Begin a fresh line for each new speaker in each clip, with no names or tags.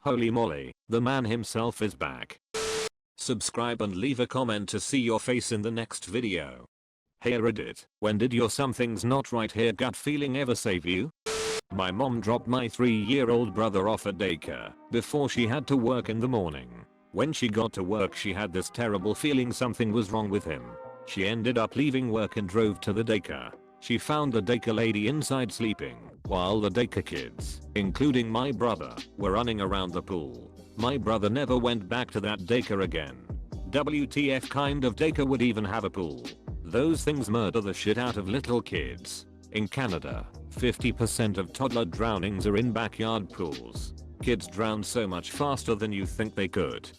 Holy moly, the man himself is back. Subscribe and leave a comment to see your face in the next video. Hey Reddit, when did your something's not right here gut feeling ever save you? My mom dropped my 3-year-old brother off at daycare before she had to work in the morning. When she got to work she had this terrible feeling something was wrong with him. She ended up leaving work and drove to the daycare. She found the daycare lady inside sleeping, while the daycare kids, including my brother, were running around the pool. My brother never went back to that daycare again. WTF kind of daycare would even have a pool? Those things murder the shit out of little kids. In Canada, 50% of toddler drownings are in backyard pools. Kids drown so much faster than you think they could.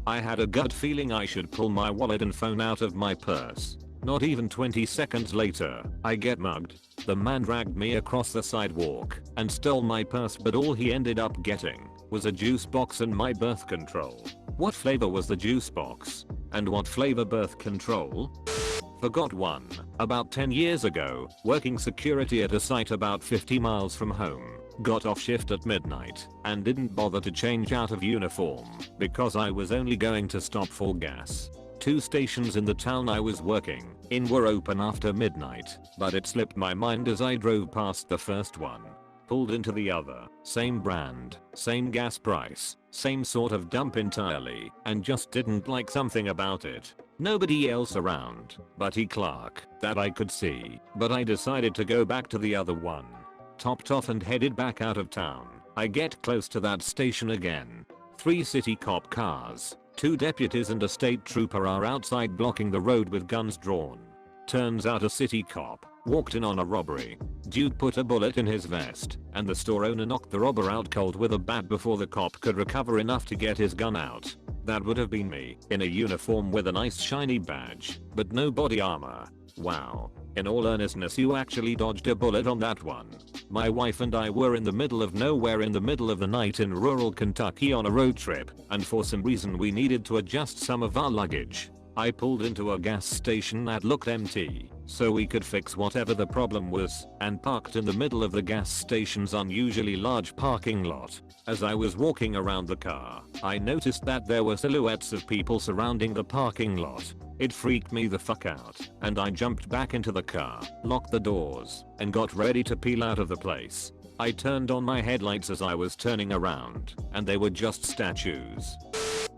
I had a gut feeling I should pull my wallet and phone out of my purse. Not even 20 seconds later, I get mugged. The man dragged me across the sidewalk and stole my purse, but all he ended up getting was a juice box and my birth control. What flavor was the juice box? And what flavor birth control? Forgot one. About 10 years ago, working security at a site about 50 miles from home. Got off shift at midnight and didn't bother to change out of uniform because I was only going to stop for gas. 2 stations in the town I was working in were open after midnight, but it slipped my mind as I drove past the first one. Pulled into the other, same brand, same gas price, same sort of dump entirely, and just didn't like something about it. Nobody else around, Buddy Clark, that I could see, but I decided to go back to the other one. Topped off and headed back out of town. I get close to that station again. 3 city cop cars, 2 deputies and a state trooper are outside blocking the road with guns drawn. Turns out a city cop walked in on a robbery. Dude put a bullet in his vest, and the store owner knocked the robber out cold with a bat before the cop could recover enough to get his gun out. That would have been me, in a uniform with a nice shiny badge, but no body armor. Wow. In all earnestness, you actually dodged a bullet on that one. My wife and I were in the middle of nowhere in the middle of the night in rural Kentucky on a road trip, and for some reason we needed to adjust some of our luggage. I pulled into a gas station that looked empty, so we could fix whatever the problem was, and parked in the middle of the gas station's unusually large parking lot. As I was walking around the car, I noticed that there were silhouettes of people surrounding the parking lot. It freaked me the fuck out, and I jumped back into the car, locked the doors, and got ready to peel out of the place. I turned on my headlights as I was turning around, and they were just statues.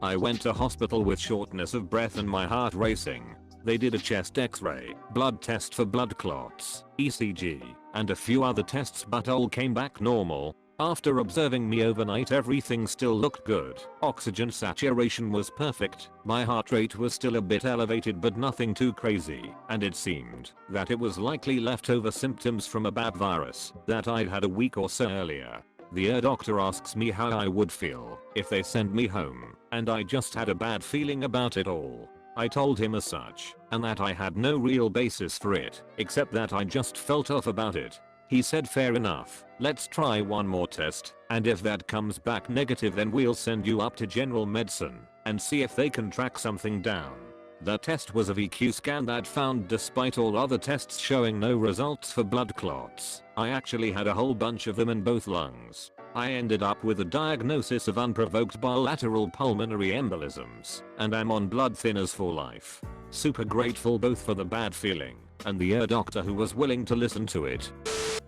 I went to hospital with shortness of breath and my heart racing. They did a chest x-ray, blood test for blood clots, ECG, and a few other tests, but all came back normal. After observing me overnight, everything still looked good. Oxygen saturation was perfect. My heart rate was still a bit elevated but nothing too crazy, and it seemed that it was likely leftover symptoms from a bad virus that I'd had a week or so earlier. The doctor asks me how I would feel if they send me home, and I just had a bad feeling about it all. I told him as such, and that I had no real basis for it, except that I just felt off about it. He said fair enough, let's try one more test, and if that comes back negative then we'll send you up to general medicine and see if they can track something down. The test was a VQ scan that found, despite all other tests showing no results for blood clots, I actually had a whole bunch of them in both lungs. I ended up with a diagnosis of unprovoked bilateral pulmonary embolisms, and I'm on blood thinners for life. Super grateful both for the bad feeling and the doctor who was willing to listen to it.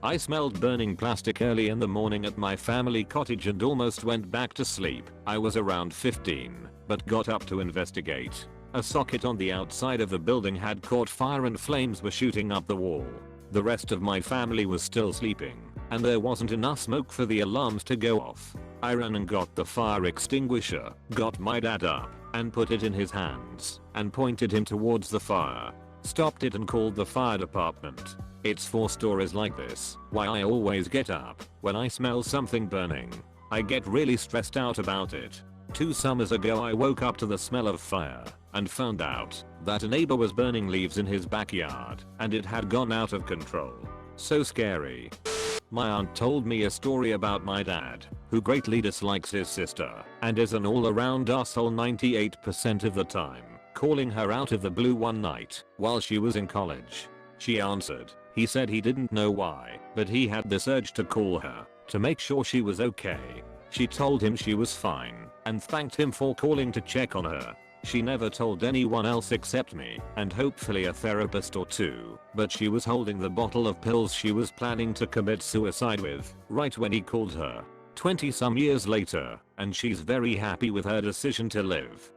I smelled burning plastic early in the morning at my family cottage and almost went back to sleep. I was around 15, but got up to investigate. A socket on the outside of the building had caught fire and flames were shooting up the wall. The rest of my family was still sleeping, and there wasn't enough smoke for the alarms to go off. I ran and got the fire extinguisher, got my dad up, and put it in his hands, and pointed him towards the fire. Stopped it and called the fire department. It's for stories like this why I always get up when I smell something burning. I get really stressed out about it. 2 summers ago I woke up to the smell of fire and found out that a neighbor was burning leaves in his backyard and it had gone out of control. So scary. My aunt told me a story about my dad, who greatly dislikes his sister and is an all-around asshole 98% of the time, calling her out of the blue one night while she was in college. She answered. He said he didn't know why, but he had this urge to call her to make sure she was okay. She told him she was fine and thanked him for calling to check on her. She never told anyone else except me and hopefully a therapist or two, but she was holding the bottle of pills she was planning to commit suicide with right when he called her. 20 some years later, and she's very happy with her decision to live.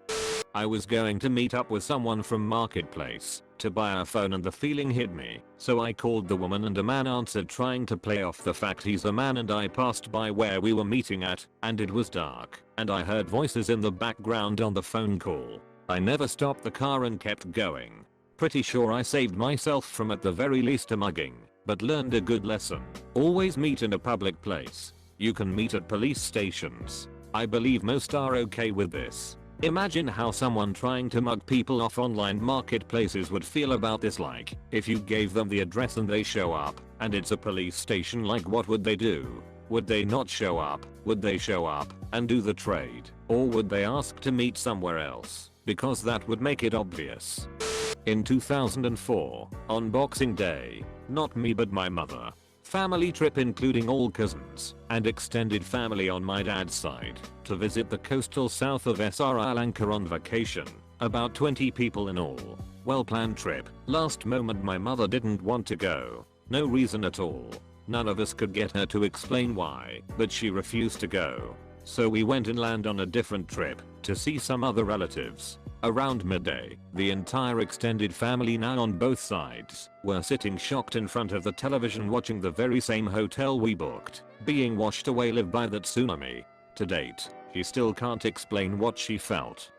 I was going to meet up with someone from Marketplace to buy a phone and the feeling hit me, so I called the woman and a man answered trying to play off the fact he's a man, and I passed by where we were meeting at and it was dark and I heard voices in the background on the phone call. I never stopped the car and kept going. Pretty sure I saved myself from at the very least a mugging, but learned a good lesson. Always meet in a public place. You can meet at police stations. I believe most are okay with this. Imagine how someone trying to mug people off online marketplaces would feel about this. Like, if you gave them the address and they show up, and it's a police station, like what would they do? Would they not show up? Would they show up and do the trade? Or would they ask to meet somewhere else? Because that would make it obvious. In 2004, on Boxing Day, not me but my mother, family trip including all cousins and extended family on my dad's side to visit the coastal south of Sri Lanka on vacation. About 20 people in all. Well planned trip. Last moment my mother didn't want to go. No reason at all. None of us could get her to explain why, but she refused to go. So we went inland on a different trip to see some other relatives. Around midday, the entire extended family, now on both sides, were sitting shocked in front of the television watching the very same hotel we booked, being washed away live by that tsunami. To date, she still can't explain what she felt.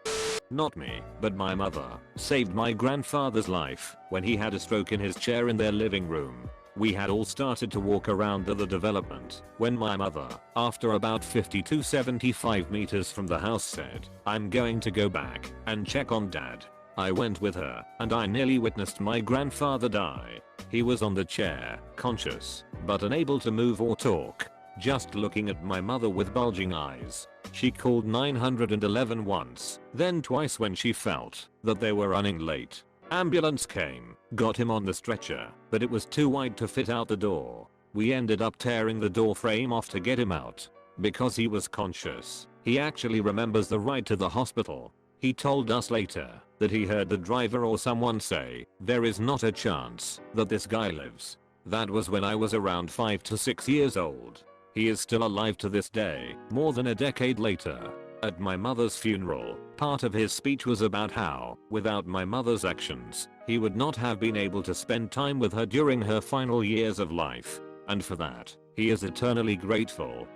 Not me, but my mother, saved my grandfather's life when he had a stroke in his chair in their living room. We had all started to walk around the development when my mother, after about 50 to 75 meters from the house, said, "I'm going to go back and check on dad." I went with her and I nearly witnessed my grandfather die. He was on the chair, conscious, but unable to move or talk, just looking at my mother with bulging eyes. She called 911 once, then twice when she felt that they were running late. Ambulance came, got him on the stretcher, but it was too wide to fit out the door. We ended up tearing the door frame off to get him out. Because he was conscious, he actually remembers the ride to the hospital. He told us later that he heard the driver or someone say, "There is not a chance that this guy lives." That was when I was around 5 to 6 years old. He is still alive to this day, more than a decade later. At my mother's funeral, part of his speech was about how, without my mother's actions, he would not have been able to spend time with her during her final years of life. And for that, he is eternally grateful.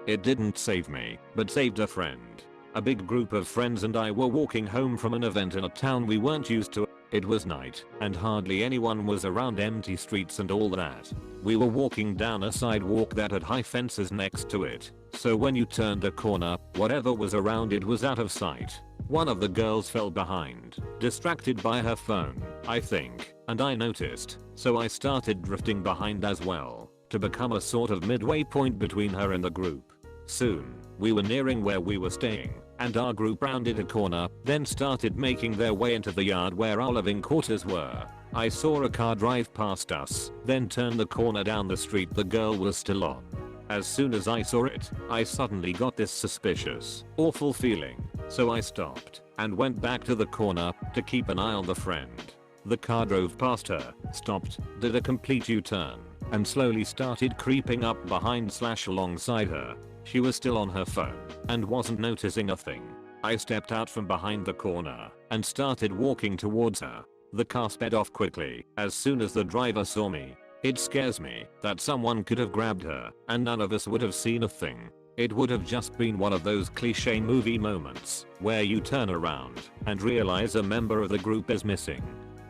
It didn't save me, but saved a friend. A big group of friends and I were walking home from an event in a town we weren't used to. It was night, and hardly anyone was around, empty streets and all that. We were walking down a sidewalk that had high fences next to it, so when you turned a corner, whatever was around it was out of sight. One of the girls fell behind, distracted by her phone, I think, and I noticed, so I started drifting behind as well, to become a sort of midway point between her and the group. Soon, we were nearing where we were staying, and our group rounded a corner, then started making their way into the yard where our living quarters were. I saw a car drive past us, then turn the corner down the street the girl was still on. As soon as I saw it, I suddenly got this suspicious, awful feeling, so I stopped and went back to the corner to keep an eye on the friend. The car drove past her, stopped, did a complete U-turn, and slowly started creeping up behind/alongside her. She was still on her phone and wasn't noticing a thing. I stepped out from behind the corner and started walking towards her. The car sped off quickly as soon as the driver saw me. It scares me that someone could have grabbed her and none of us would have seen a thing. It would have just been one of those cliche movie moments where you turn around and realize a member of the group is missing.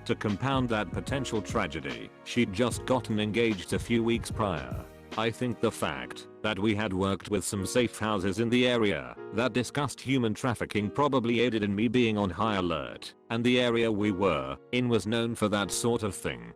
To compound that potential tragedy, she'd just gotten engaged a few weeks prior. I think the fact that we had worked with some safe houses in the area that discussed human trafficking probably aided in me being on high alert, and the area we were in was known for that sort of thing.